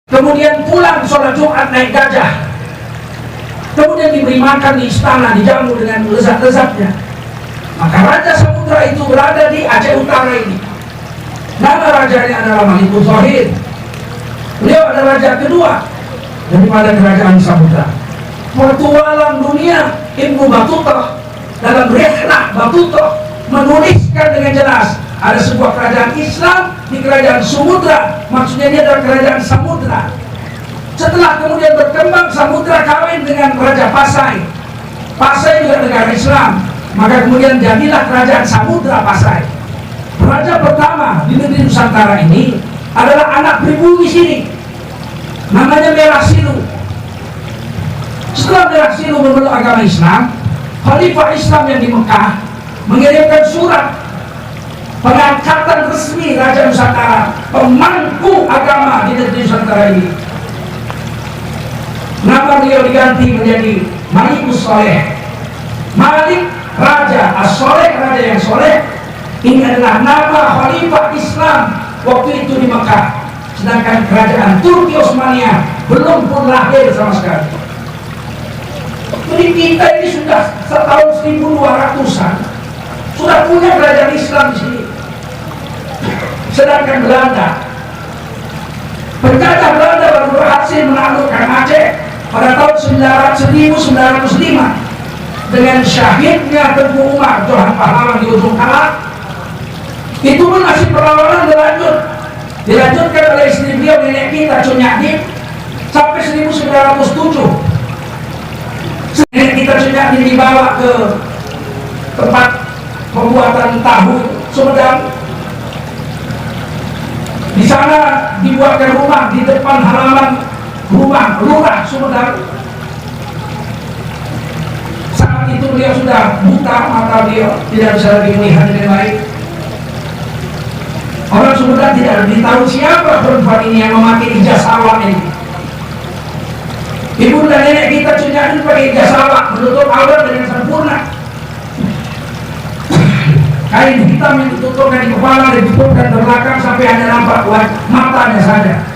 kemudian pulang sholat Jumat naik gajah, kemudian diberi makan di istana, dijamu dengan lezat-lezatnya. Maka Raja Samudra itu berada di Aceh Utara ini. Nama rajanya adalah Malikul Zohir. Beliau adalah raja kedua daripada kerajaan Samudra. Petualang dunia Ibnu Battuta dalam Rihlah Battuta menuliskan dengan jelas ada sebuah kerajaan Islam di kerajaan Samudra, maksudnya dia adalah kerajaan Samudra. Setelah kemudian berkembang, Samudra kawin dengan Raja Pasai. Pasai juga negara Islam, maka kemudian jadilah kerajaan Samudra Pasai. Raja pertama di negeri Nusantara ini adalah anak pribumi sini, namanya Merah Silu. Setelah Merah Silu memeluk agama Islam, Khalifah Islam yang di Mekah mengirimkan surat pengangkatan resmi Raja Nusantara, pemangku agama di negeri Nusantara ini. Nama beliau diganti menjadi Malikus Soleh. Malik Raja, As-Soleh Raja yang soleh. Ini adalah nama Khalifah Islam waktu itu di Mekah. Sedangkan kerajaan Turki Osmania belum pun lahir sama sekali. Jadi kita ini sudah setahun 1200-an sudah punya kerajaan Islam di sini. Sedangkan Belanda, penjajah Belanda baru berhasil menaklukkan Aceh pada tahun 1905 dengan syahidnya Tengku Umar Johan Pahlawan di ujung Kalak. Itu pun masih perlawanan dilanjutkan oleh istri beliau, nenek kita Cunyadin, sampai 1907. Nenek kita Cunyadin dibawa ke tempat pembuatan tahu Sumedang. Di sana dibuatkan rumah di depan halaman rumah lurah Sumedang. Saat itu beliau sudah buta, mata beliau tidak bisa lagi melihat dengan baik. Orang Sumedang tidak tahu siapa perempuan ini yang memakai ijazah awak ini. Ibu dan nenek kita Cunyadin pakai ijazah awak, menutup aurat dengan sempurna. Kain hitam yang ditutupkan di kepala, ditutupkan ke belakang sampai hanya nampak matanya saja.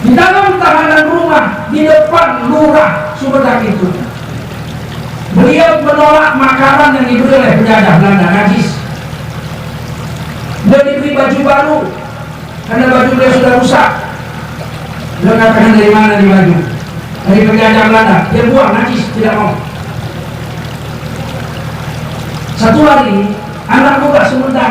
Di dalam tahanan rumah di depan lurah Sumedang itu, beliau menolak makanan yang diberi oleh penjajah Belanda, najis. Beliau diberi baju baru karena baju beliau sudah rusak. Beliau katakan, dari mana di baju? Dari penjajah Belanda. Dia buang, najis, tidak mau. Satu hari anak muda Sumedang